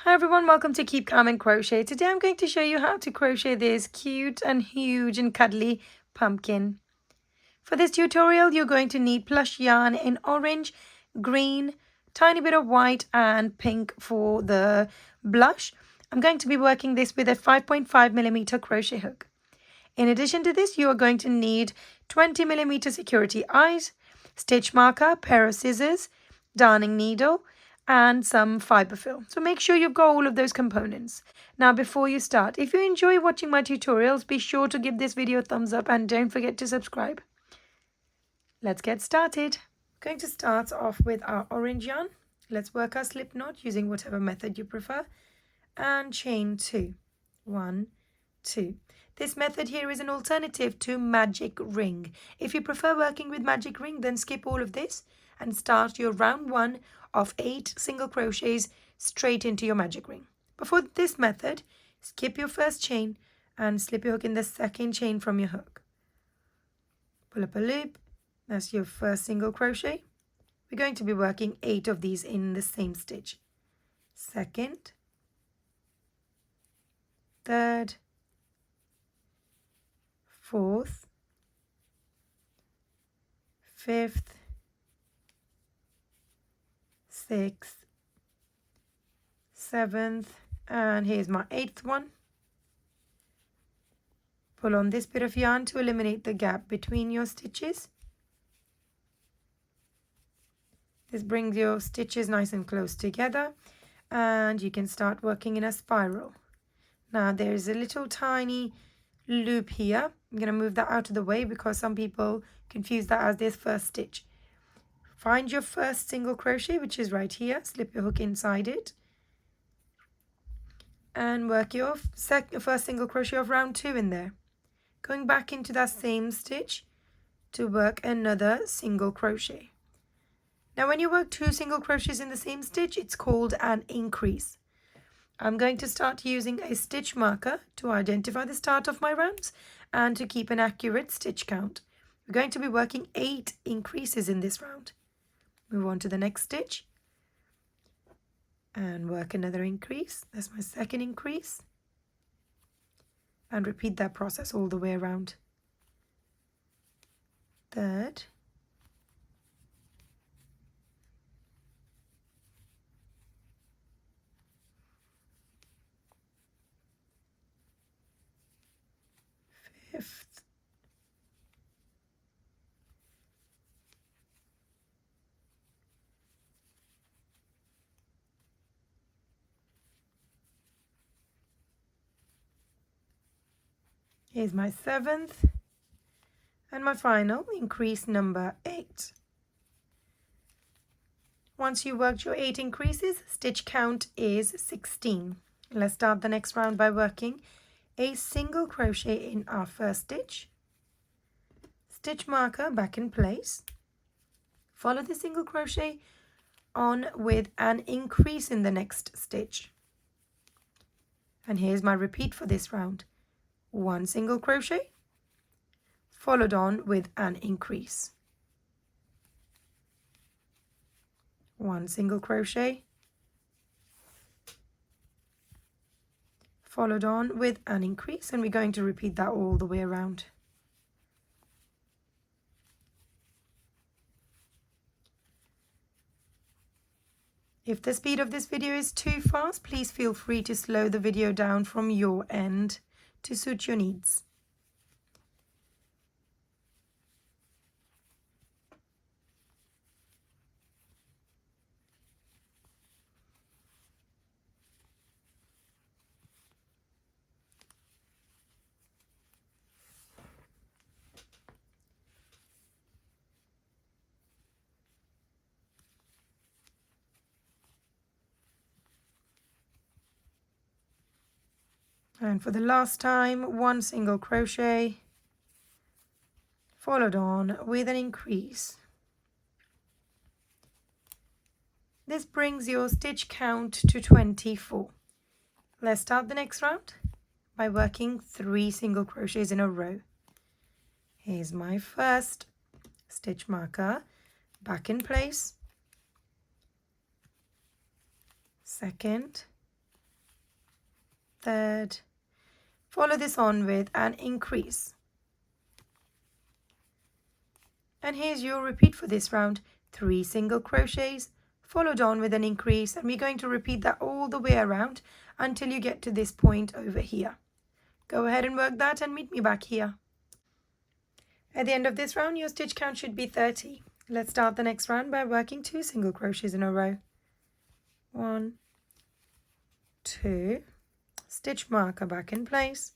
Hi everyone, welcome to Keep Calm and Crochet. Today I'm going to show you how to crochet this cute and huge and cuddly pumpkin. For this tutorial you're going to need plush yarn in orange, green, tiny bit of white and pink for the blush. I'm going to be working this with a 5.5mm crochet hook. In addition to this you are going to need 20mm security eyes, stitch marker, pair of scissors, darning needle, and some fiber fill. So make sure you've got all of those components. Now before you start, if you enjoy watching my tutorials, be sure to give this video a thumbs up and don't forget to subscribe. Let's get started. I'm going to start off with our orange yarn. Let's work our slip knot using whatever method you prefer and chain 2. 1, 2. This method here is an alternative to magic ring. If you prefer working with magic ring, then skip all of this and start your round 1 of 8 single crochets straight into your magic ring. Before this method, skip your first chain and slip your hook in the second chain from your hook. Pull up a loop. That's your first single crochet. We're going to be working 8 of these in the same stitch. Second, third, fourth, fifth, sixth, seventh, and here's my 8th one. Pull on this bit of yarn to eliminate the gap between your stitches. This brings your stitches nice and close together and you can start working in a spiral. Now there's a little tiny loop here. I'm going to move that out of the way because some people confuse that as their first stitch. Find your first single crochet, which is right here. Slip your hook inside it and work your first single crochet of round 2 in there. Going back into that same stitch to work another single crochet. Now when you work 2 single crochets in the same stitch, it's called an increase. I'm going to start using a stitch marker to identify the start of my rounds and to keep an accurate stitch count. We're going to be working 8 increases in this round. Move on to the next stitch and work another increase. That's my second increase. And repeat that process all the way around. Third. Fifth. Here's my 7th and my final increase number 8. Once you worked your 8 increases, stitch count is 16. Let's start the next round by working a single crochet in our first stitch. Stitch marker back in place. Follow the single crochet on with an increase in the next stitch. And here's my repeat for this round. 1 single crochet followed on with an increase. 1 single crochet followed on with an increase, and we're going to repeat that all the way around. If the speed of this video is too fast, please feel free to slow the video down from your end to suit your needs. And for the last time, 1 single crochet followed on with an increase. This brings your stitch count to 24. Let's start the next round by working 3 single crochets in a row. Here's my first stitch marker back in place. Second, third. Follow this on with an increase. And here's your repeat for this round. 3 single crochets followed on with an increase, and we're going to repeat that all the way around until you get to this point over here. Go ahead and work that and meet me back here. At the end of this round, your stitch count should be 30. Let's start the next round by working 2 single crochets in a row. 1, 2, stitch marker back in place,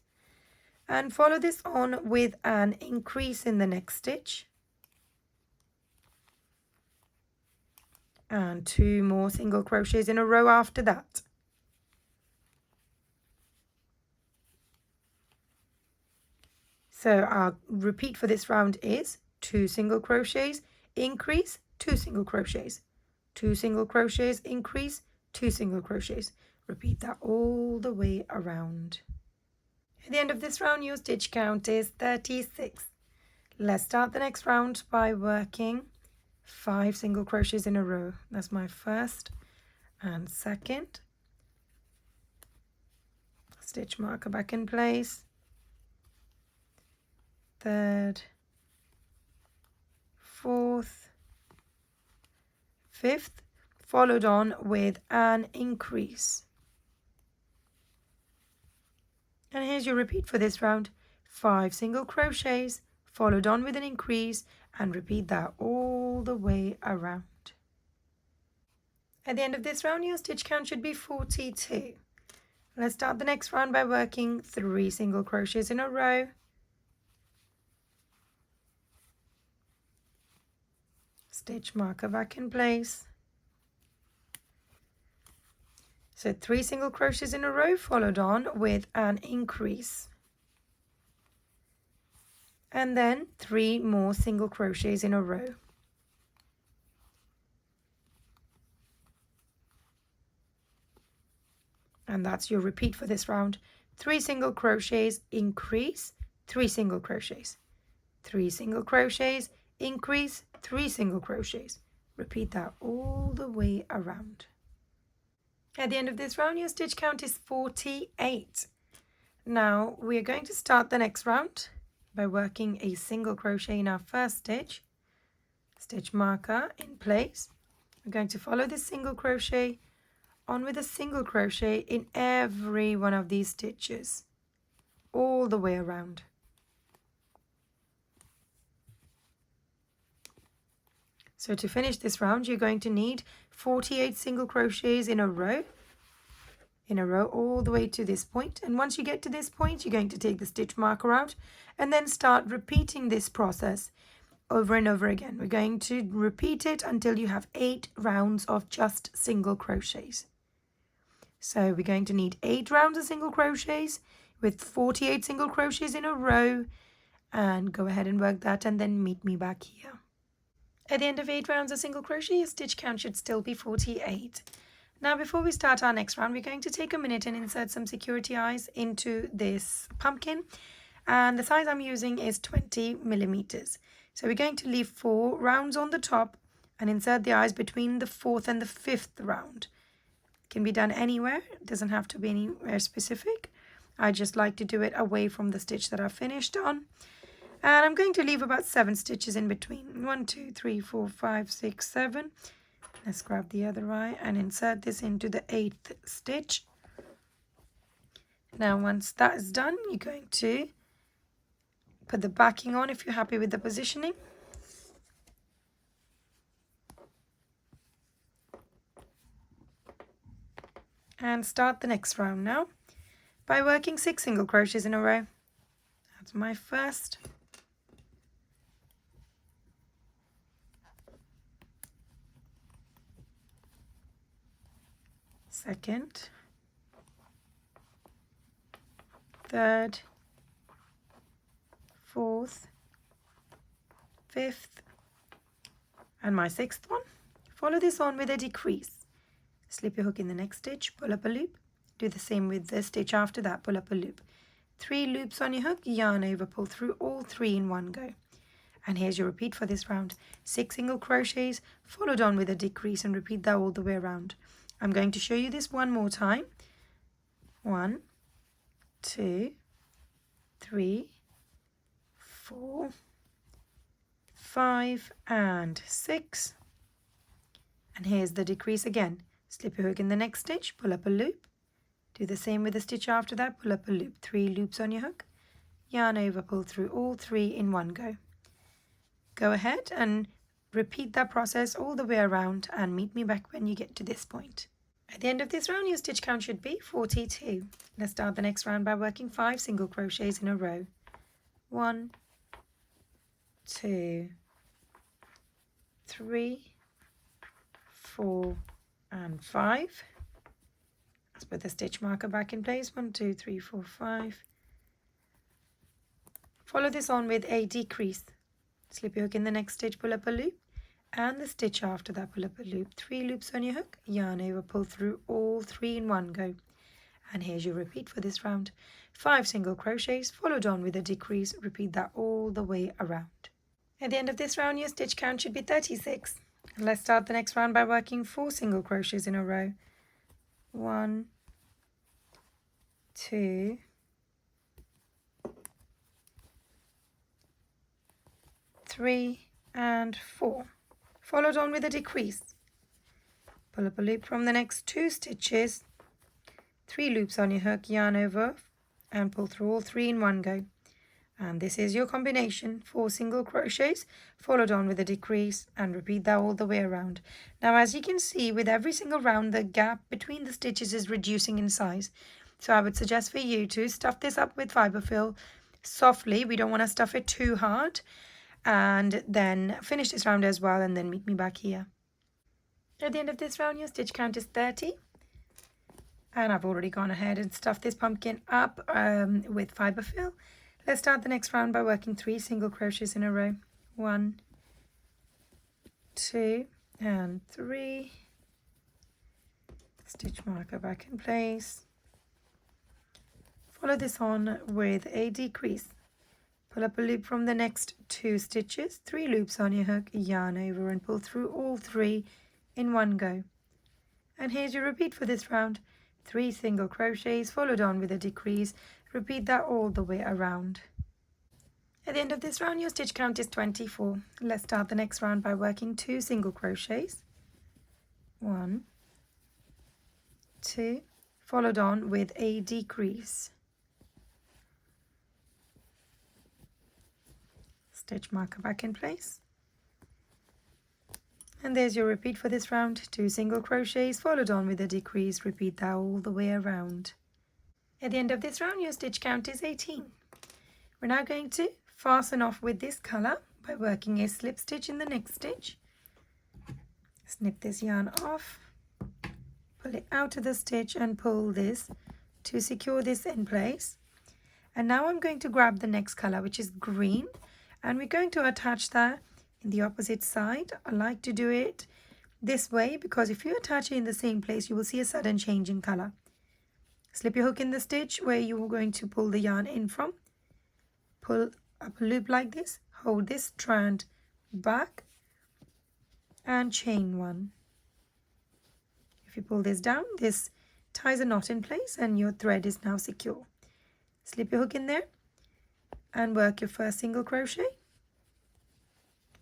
and follow this on with an increase in the next stitch, and 2 more single crochets in a row after that. So our repeat for this round is 2 single crochets, increase, 2 single crochets, 2 single crochets, increase, 2 single crochets. Repeat that all the way around. At the end of this round, your stitch count is 36. Let's start the next round by working 5 single crochets in a row. That's my first and second. Stitch marker back in place. Third, fourth, fifth, followed on with an increase. And here's your repeat for this round. 5 single crochets, followed on with an increase, and repeat that all the way around. At the end of this round, your stitch count should be 42. Let's start the next round by working 3 single crochets in a row. Stitch marker back in place. So 3 single crochets in a row followed on with an increase. And then 3 more single crochets in a row. And that's your repeat for this round. 3 single crochets, increase, 3 single crochets. 3 single crochets, increase, 3 single crochets. Repeat that all the way around. At the end of this round, your stitch count is 48. Now we are going to start the next round by working a single crochet in our first stitch. Stitch marker in place. We're going to follow this single crochet on with a single crochet in every one of these stitches, all the way around. So to finish this round, you're going to need 48 single crochets in a row all the way to this point. And once you get to this point, you're going to take the stitch marker out and then start repeating this process over and over again. We're going to repeat it until you have 8 rounds of just single crochets. So we're going to need 8 rounds of single crochets with 48 single crochets in a row, and go ahead and work that and then meet me back here. At the end of 8 rounds of single crochet, your stitch count should still be 48. Now before we start our next round, we're going to take a minute and insert some security eyes into this pumpkin, and the size I'm using is 20 millimeters. So we're going to leave 4 rounds on the top and insert the eyes between the 4th and the 5th round. It can be done anywhere, it doesn't have to be anywhere specific. I just like to do it away from the stitch that I finished on. And I'm going to leave about 7 stitches in between. 1, 2, 3, 4, 5, 6, 7. Let's grab the other eye and insert this into the 8th stitch. Now once that is done, you're going to put the backing on if you're happy with the positioning. And start the next round now by working 6 single crochets in a row. That's my first. Second, third, fourth, 5th, and my 6th one. Follow this on with a decrease. Slip your hook in the next stitch, pull up a loop. Do the same with the stitch after that, pull up a loop. 3 loops on your hook, yarn over, pull through all 3 in one go. And here's your repeat for this round. 6 single crochets, followed on with a decrease, and repeat that all the way around. I'm going to show you this one more time. 1, 2, 3, 4, 5 and 6. And here's the decrease again. Slip your hook in the next stitch, pull up a loop. Do the same with the stitch after that, pull up a loop. 3 loops on your hook, yarn over, pull through all 3 in one go. Go ahead and repeat that process all the way around and meet me back when you get to this point. At the end of this round, your stitch count should be 42. Let's start the next round by working 5 single crochets in a row. 1, 2, 3, 4 and 5. Let's put the stitch marker back in place. 1, 2, 3, 4, 5. Follow this on with a decrease. Slip your hook in the next stitch, pull up a loop, and the stitch after that, pull up a loop. 3 loops on your hook, yarn over, pull through all 3 in one go. And here's your repeat for this round. 5 single crochets followed on with a decrease. Repeat that all the way around. At the end of this round, your stitch count should be 36. Let's start the next round by working 4 single crochets in a row. 1, 2, 3 and 4. Followed on with a decrease. Pull up a loop from the next 2 stitches, 3 loops on your hook, yarn over and pull through all 3 in one go. And this is your combination, 4 single crochets followed on with a decrease, and repeat that all the way around. Now as you can see, with every single round the gap between the stitches is reducing in size. So I would suggest for you to stuff this up with fiber fill softly. We don't want to stuff it too hard. And then finish this round as well, and then meet me back here. At the end of this round, your stitch count is 30. And I've already gone ahead and stuffed this pumpkin up with fiber fill. Let's start the next round by working 3 single crochets in a row. 1, 2 and 3. Stitch marker back in place. Follow this on with a decrease. Pull up a loop from the next 2 stitches, 3 loops on your hook, yarn over and pull through all 3 in one go. And here's your repeat for this round. 3 single crochets followed on with a decrease. Repeat that all the way around. At the end of this round, your stitch count is 24. Let's start the next round by working 2 single crochets. 1, 2, followed on with a decrease. Stitch marker back in place. And there's your repeat for this round. 2 single crochets followed on with a decrease. Repeat that all the way around. At the end of this round, your stitch count is 18. We're now going to fasten off with this color by working a slip stitch in the next stitch. Snip this yarn off, pull it out of the stitch and pull this to secure this in place. And now I'm going to grab the next color, which is green, and we're going to attach that in the opposite side. I like to do it this way because if you attach it in the same place, you will see a sudden change in color. Slip your hook in the stitch where you are going to pull the yarn in from. Pull up a loop like this, hold this strand back and chain 1. If you pull this down, this ties a knot in place and your thread is now secure. Slip your hook in there and work your first single crochet,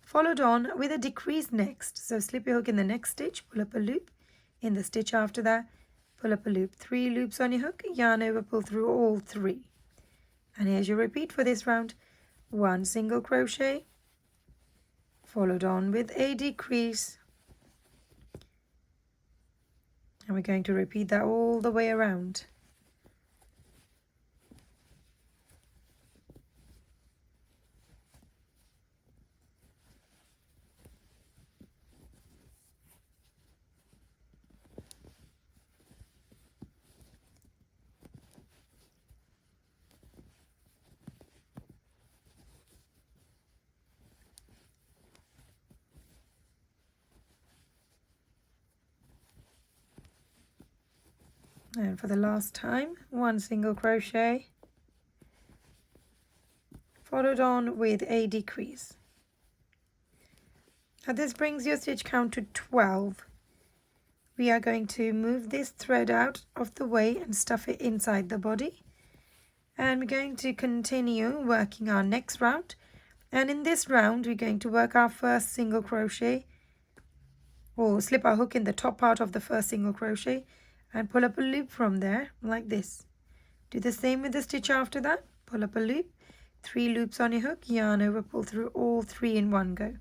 followed on with a decrease next. So slip your hook in the next stitch, pull up a loop, in the stitch after that pull up a loop, 3 loops on your hook, yarn over, pull through all 3. And here's your repeat for this round. 1 single crochet followed on with a decrease, and we're going to repeat that all the way around. And for the last time, 1 single crochet followed on with a decrease. Now this brings your stitch count to 12. We are going to move this thread out of the way and stuff it inside the body. And we're going to continue working our next round. And in this round, we're going to work our first single crochet, or slip our hook in the top part of the first single crochet and pull up a loop from there like this. Do the same with the stitch after that. Pull up a loop, 3 loops on your hook, yarn over, pull through all 3 in one go.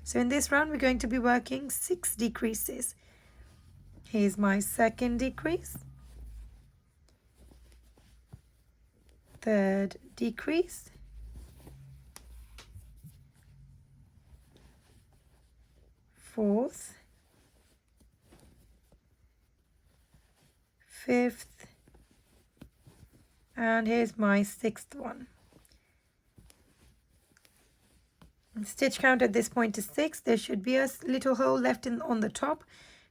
So in this round, we're going to be working 6 decreases. Here's my second decrease, third decrease, fourth, fifth, and here's my sixth one. Stitch count at this point is 6. There should be a little hole left on the top.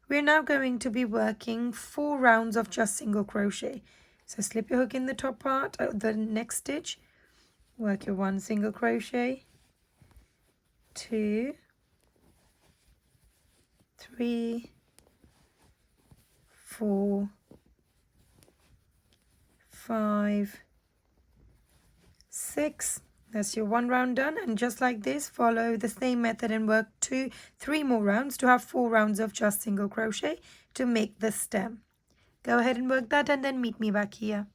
We're now going to be working 4 rounds of just single crochet. So slip your hook in the top part of the next stitch, work your 1 single crochet, 2, 3, 4, 5, 6. That's your 1 round done, and just like this, follow the same method and work 3 more rounds to have 4 rounds of just single crochet to make the stem. Go ahead and work that and then meet me back here.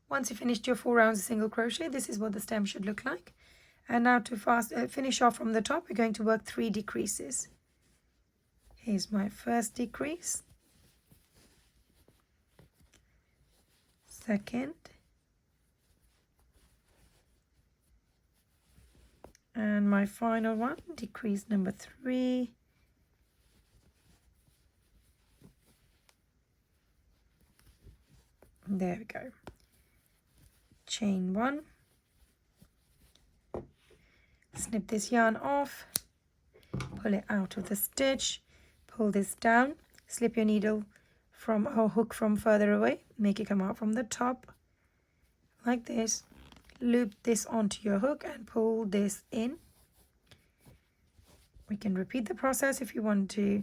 Once you finished your 4 rounds of single crochet, this is what the stem should look like. And now to finish off from the top, we're going to work 3 decreases. Here's my first decrease, second, and my final one, decrease number 3, there we go. Chain 1, snip this yarn off, pull it out of the stitch, pull this down, slip your needle from or hook from further away, make it come out from the top like this, loop this onto your hook and pull this in. We can repeat the process if you want to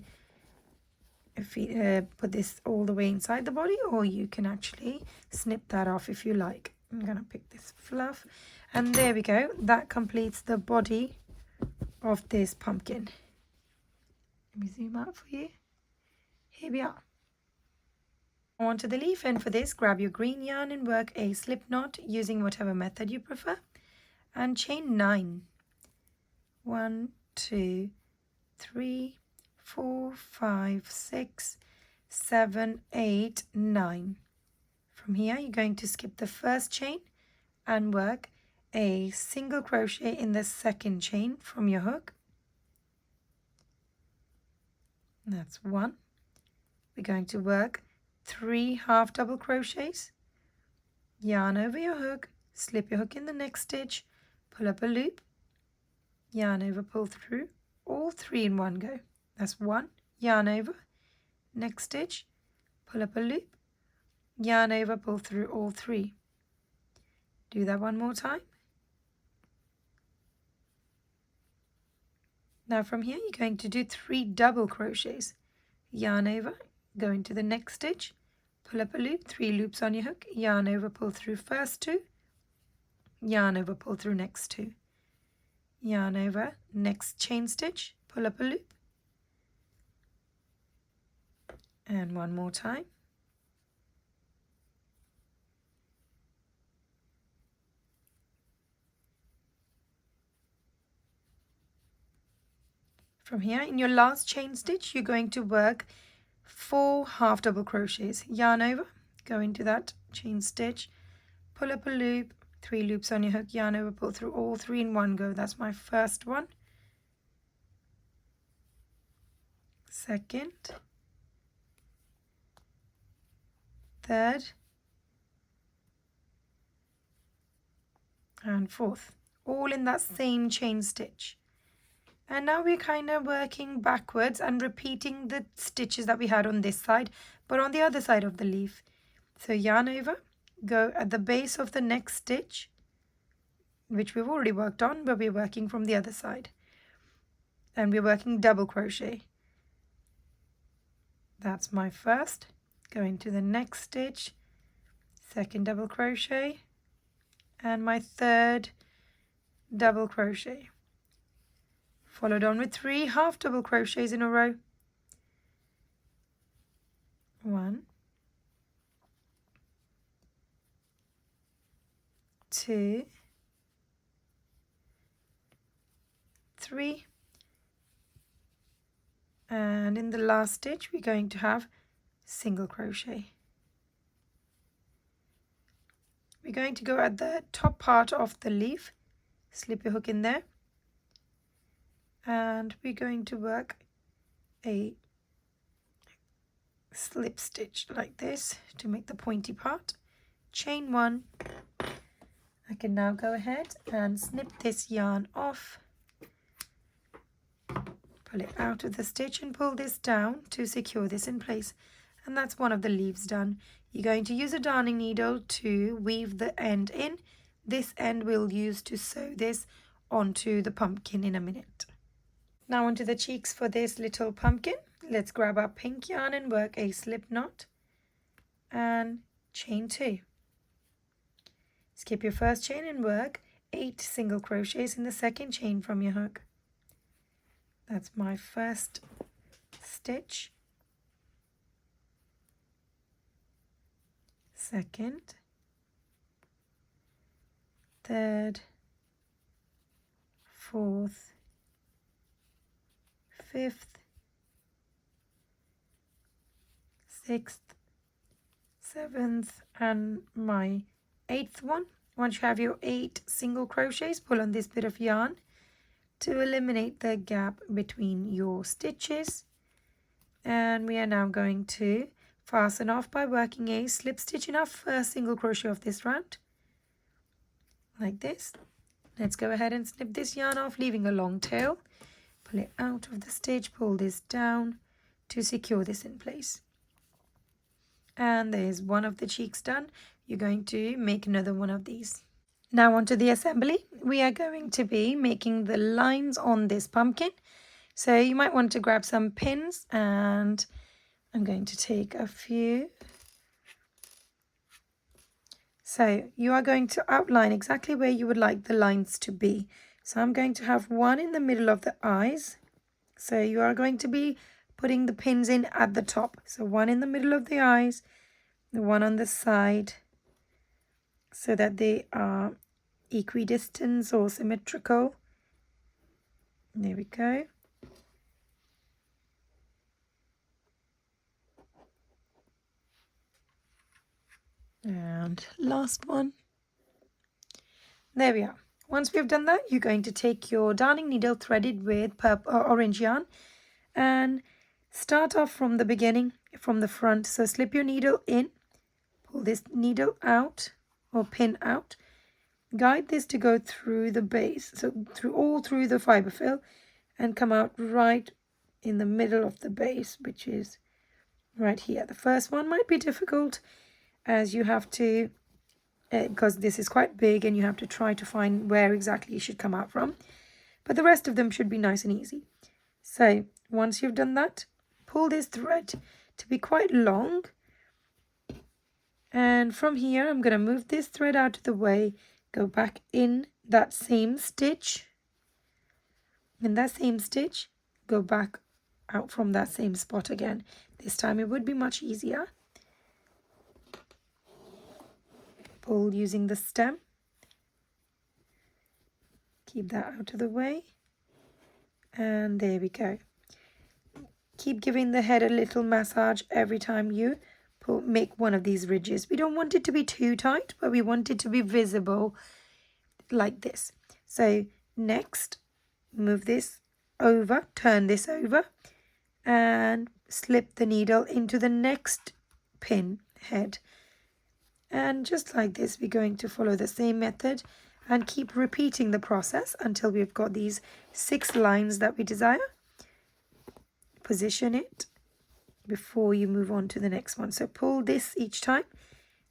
put this all the way inside the body, or you can actually snip that off if you like. I'm gonna pick this fluff, and there we go. That completes the body of this pumpkin. Let me zoom out for you. Here we are. Onto the leaf, and for this, grab your green yarn and work a slip knot using whatever method you prefer, and chain 9. 1, 2, 3, 4, 5, 6, 7, 8, 9. From here, you're going to skip the first chain and work a single crochet in the second chain from your hook. That's 1. We're going to work 3 half double crochets, yarn over your hook, slip your hook in the next stitch, pull up a loop, yarn over, pull through all 3 in one go. That's 1, yarn over, next stitch, pull up a loop, yarn over, pull through all 3. Do that one more time. Now from here, you're going to do 3 double crochets, yarn over, go into the next stitch, pull up a loop, 3 loops on your hook, yarn over, pull through first 2, yarn over, pull through next 2, yarn over, next chain stitch, pull up a loop, and one more time. From here, in your last chain stitch, you're going to work 4 half double crochets, yarn over, go into that chain stitch, pull up a loop, 3 loops on your hook, yarn over, pull through all 3 in one go. That's my first one, second, third, and fourth, all in that same chain stitch. And now we're kind of working backwards and repeating the stitches that we had on this side, but on the other side of the leaf. So yarn over, go at the base of the next stitch, which we've already worked on, but we're working from the other side. And we're working double crochet. That's my first. Go into the next stitch, second double crochet, and my third double crochet, followed on with 3 half double crochets in a row. 1, 2, 3, and in the last stitch we're going to have single crochet. We're going to go at the top part of the leaf, slip your hook in there, and we're going to work a slip stitch like this to make the pointy part. Chain 1. I can now go ahead and snip this yarn off, pull it out of the stitch and pull this down to secure this in place. And that's one of the leaves done. You're going to use a darning needle to weave the end in. This end we'll use to sew this onto the pumpkin in a minute. Now onto the cheeks for this little pumpkin. Let's grab our pink yarn and work a slip knot and chain 2. Skip your first chain and work 8 single crochets in the second chain from your hook. That's my first stitch, second, third, fourth, fifth, sixth, seventh, and my 8th one. Once you have your 8 single crochets, pull on this bit of yarn to eliminate the gap between your stitches, and we are now going to fasten off by working a slip stitch in our first single crochet of this round, like this. Let's go ahead and snip this yarn off, leaving a long tail. Pull it out of the stitch, pull this down to secure this in place. And there's one of the cheeks done. You're going to make another one of these. Now onto the assembly. We are going to be making the lines on this pumpkin. So you might want to grab some pins, and I'm going to take a few. So you are going to outline exactly where you would like the lines to be. So I'm going to have one in the middle of the eyes. So you are going to be putting the pins in at the top. So one in the middle of the eyes, the one on the side, so that they are equidistant or symmetrical. There we go. And last one. There we are. Once we've done that, you're going to take your darning needle threaded with purple or orange yarn and start off from the beginning, from the front. So slip your needle in, pull this needle out or pin out, guide this to go through the base, so all through the fiber fill, and come out right in the middle of the base, which is right here. The first one might be difficult, as you have to, because this is quite big and you have to try to find where exactly you should come out from, but the rest of them should be nice and easy. So once you've done that, pull this thread to be quite long, and from here I'm going to move this thread out of the way, go back in that same stitch, in that same stitch, go back out from that same spot again. This time it would be much easier. Pull using the stem, keep that out of the way, and there we go. Keep giving the head a little massage every time you make one of these ridges. We don't want it to be too tight, but we want it to be visible like this. So next, move this over, turn this over, and slip the needle into the next pin head. And just like this, we're going to follow the same method and keep repeating the process until we've got these 6 lines that we desire. Position it before you move on to the next one. So pull this each time,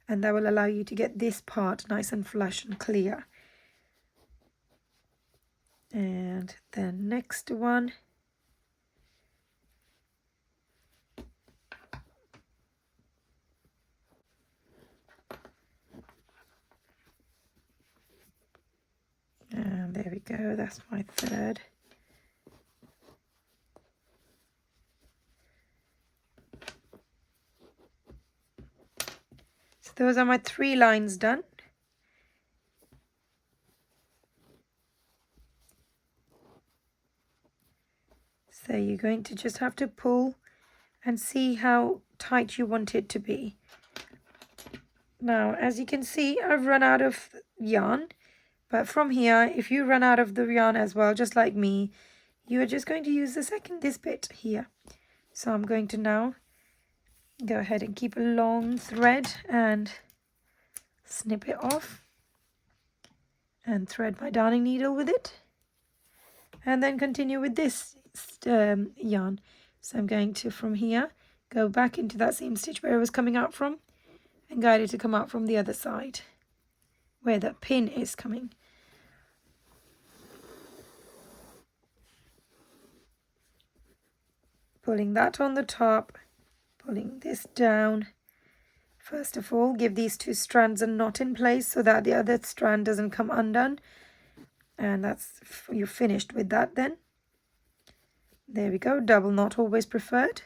and that will allow you to get this part nice and flush and clear. And the next one. there we go, that's my third. So those are my 3 lines done. So you're going to just have to pull and see how tight you want it to be. Now, as you can see, I've run out of yarn, but from here, if you run out of the yarn as well, just like me, you are just going to use this bit here. So I'm going to now go ahead and keep a long thread and snip it off and thread my darning needle with it, and then continue with this yarn. So I'm going to, from here, go back into that same stitch where it was coming out from and guide it to come out from the other side where the pin is coming. Pulling that on the top, pulling this down. First of all, give these 2 strands a knot in place so that the other strand doesn't come undone. And that's, you're finished with that then. There we go, double knot always preferred.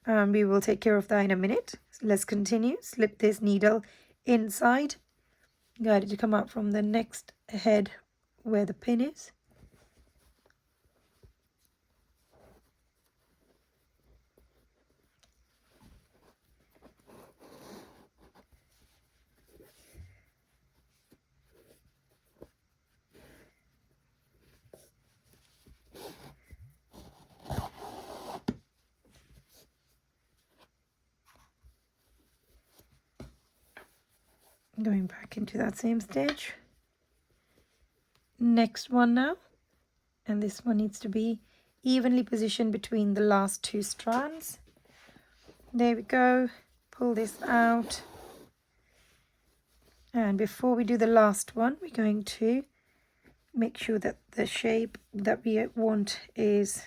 We will take care of that in a minute. So let's continue. Slip this needle inside. Guide it to come out from the next head where the pin is. Going back into that same stitch. Next one now, and this one needs to be evenly positioned between the last 2 strands. There we go. Pull this out, and before we do the last one, we're going to make sure that the shape that we want is,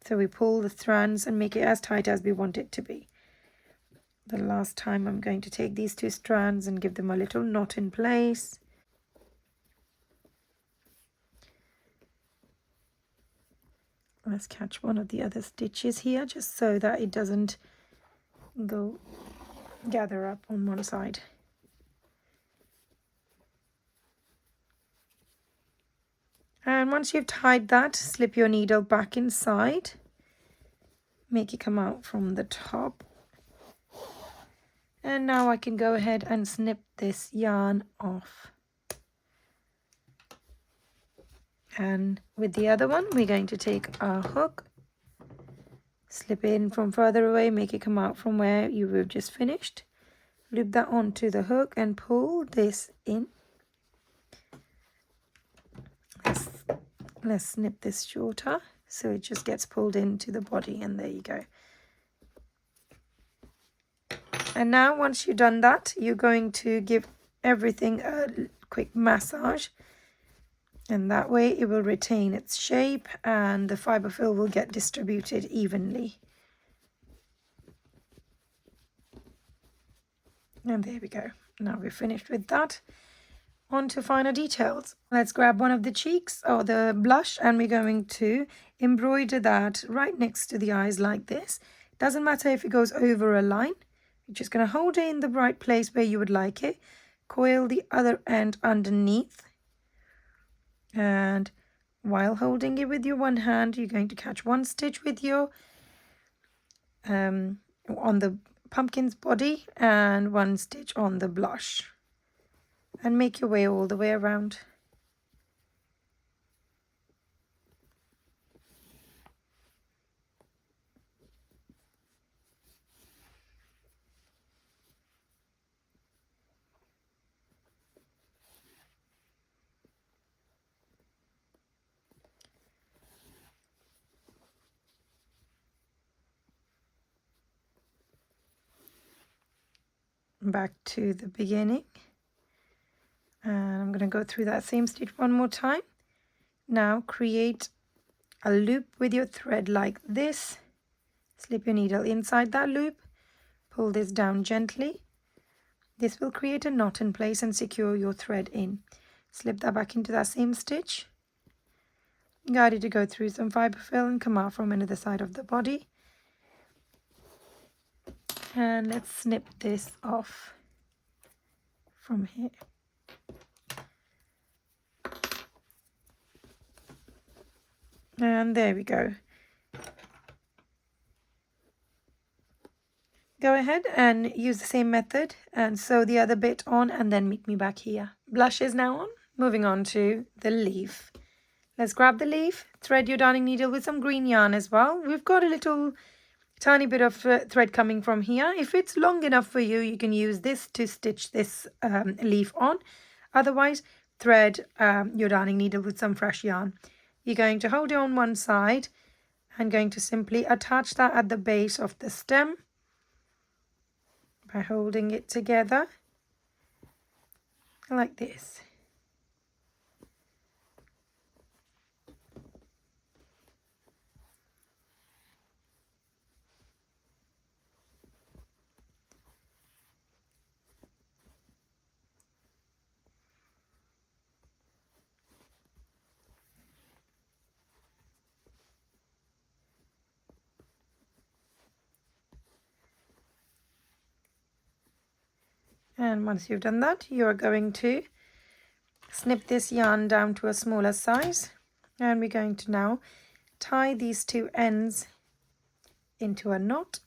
so we pull the strands and make it as tight as we want it to be. The last time I'm going to take these 2 strands and give them a little knot in place. Let's catch one of the other stitches here just so that it doesn't go gather up on one side. And once you've tied that, slip your needle back inside. Make it come out from the top. And now I can go ahead and snip this yarn off. And with the other one, we're going to take our hook, slip in from further away, make it come out from where you have just finished. Loop that onto the hook and pull this in. Let's snip this shorter so it just gets pulled into the body, and there you go. And now once you've done that, you're going to give everything a quick massage, and that way it will retain its shape and the fiber fill will get distributed evenly. And there we go. Now we're finished with that. On to finer details. Let's grab one of the cheeks or the blush, and we're going to embroider that right next to the eyes like this. Doesn't matter if it goes over a line. You're just going to hold it in the right place where you would like it. Coil the other end underneath. And while holding it with your one hand, you're going to catch one stitch with your on the pumpkin's body and one stitch on the blush. And make your way all the way around. Back to the beginning. And I'm going to go through that same stitch one more time. Now create a loop with your thread like this. Slip your needle inside that loop. Pull this down gently. This will create a knot in place and secure your thread in. slip that back into that same stitch, guide it to go through some fiber fill and come out from another side of the body. And let's snip this off from here. And there we go. Go ahead and use the same method and sew the other bit on and then meet me back here. Blush is now on. Moving on to the leaf. Let's grab the leaf, thread your darning needle with some green yarn as well. We've got a little tiny bit of thread coming from here. If it's long enough for you, you can use this to stitch this leaf on. Otherwise, thread your darning needle with some fresh yarn. You're going to hold it on one side and going to simply attach that at the base of the stem by holding it together like this. And once you've done that, you're going to snip this yarn down to a smaller size. And we're going to now tie these two ends into a knot.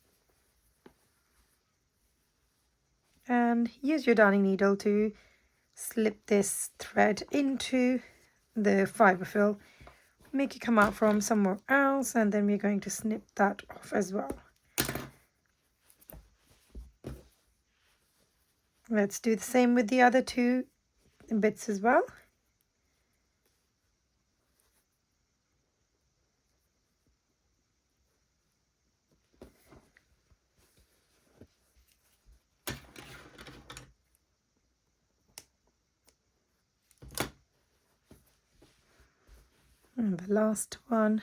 And use your darning needle to slip this thread into the fiber fill. Make it come out from somewhere else, and then we're going to snip that off as well. Let's do the same with the other two bits as well. And the last one.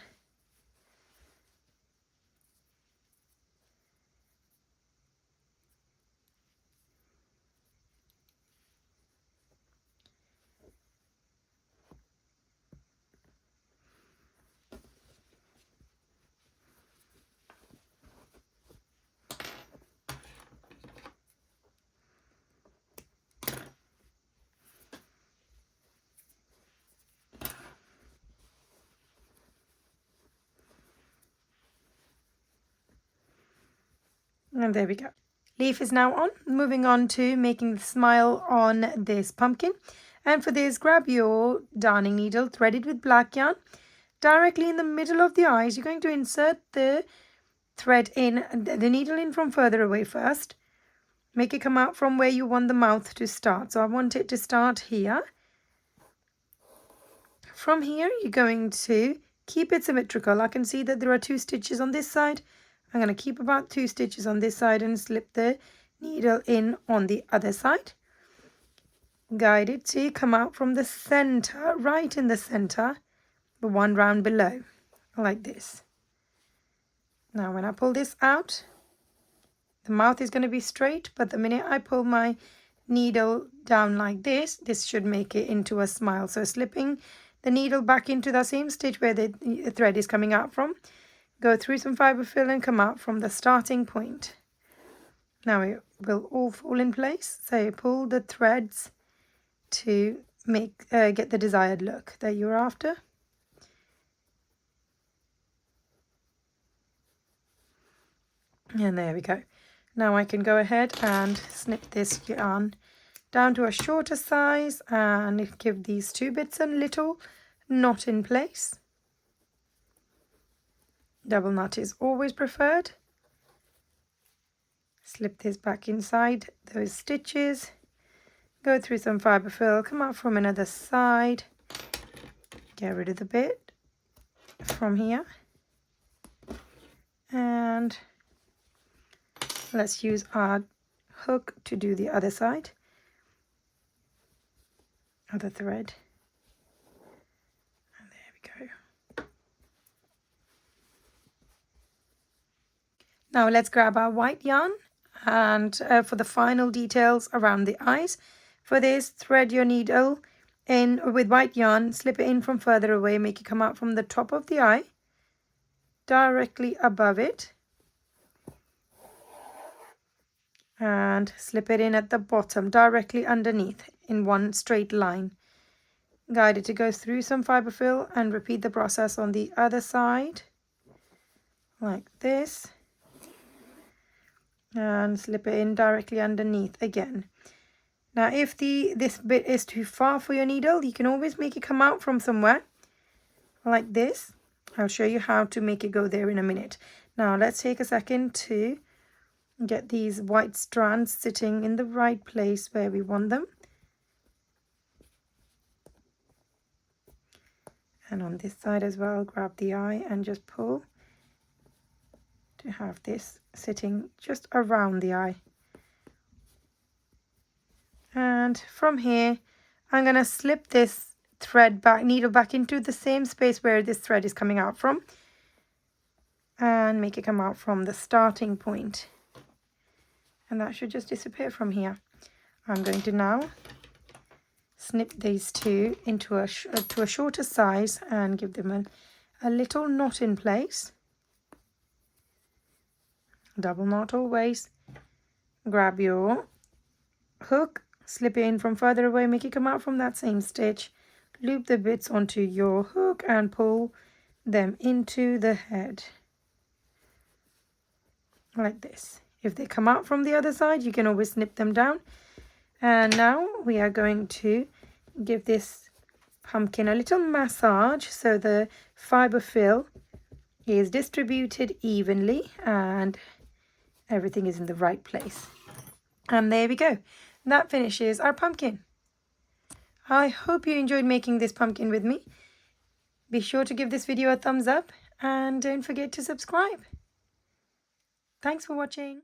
And there we go. Leaf is now on. Moving on to making the smile on this pumpkin. And for this, grab your darning needle, thread it with black yarn. Directly in the middle of the eyes, you're going to insert the thread in, the needle in from further away first. Make it come out from where you want the mouth to start. So I want it to start here. From here, you're going to keep it symmetrical. I can see that there are 2 stitches on this side. I'm going to keep about 2 stitches on this side and slip the needle in on the other side. Guide it to come out from the center, right in the center, but one round below, like this. Now when I pull this out, the mouth is going to be straight, but the minute I pull my needle down like this should make it into a smile. So slipping the needle back into the same stitch where the thread is coming out from. Go through some fiber fill and come out from the starting point. Now it will all fall in place. So pull the threads to make get the desired look that you're after. And there we go. Now I can go ahead and snip this yarn down to a shorter size and give these 2 bits a little knot in place. Double knot is always preferred. Slip this back inside those stitches. Go through some fiber fill, come out from another side. Get rid of the bit from here. And let's use our hook to do the other side. Other thread. And there we go. Now let's grab our white yarn and for the final details around the eyes. For this, thread your needle in with white yarn, slip it in from further away, make it come out from the top of the eye, directly above it, and slip it in at the bottom, directly underneath in one straight line. Guide it to go through some fiber fill and repeat the process on the other side, like this, and slip it in directly underneath again. Now if this bit is too far for your needle, you can always make it come out from somewhere, like this. I'll show you how to make it go there in a minute. Now let's take a second to get these white strands sitting in the right place where we want them. And on this side as well, grab the eye and just pull to have this sitting just around the eye. And from here, I'm going to slip this needle back into the same space where this thread is coming out from, and make it come out from the starting point. And that should just disappear from here. I'm going to now snip these two into a shorter size and give them a little knot in place. Double knot always. Grab your hook, slip it in from further away, make it come out from that same stitch, loop the bits onto your hook and pull them into the head, like this. If they come out from the other side, you can always snip them down. And now we are going to give this pumpkin a little massage so the fiber fill is distributed evenly and everything is in the right place. And there we go. That finishes our pumpkin. I hope you enjoyed making this pumpkin with me. Be sure to give this video a thumbs up and don't forget to subscribe. Thanks for watching.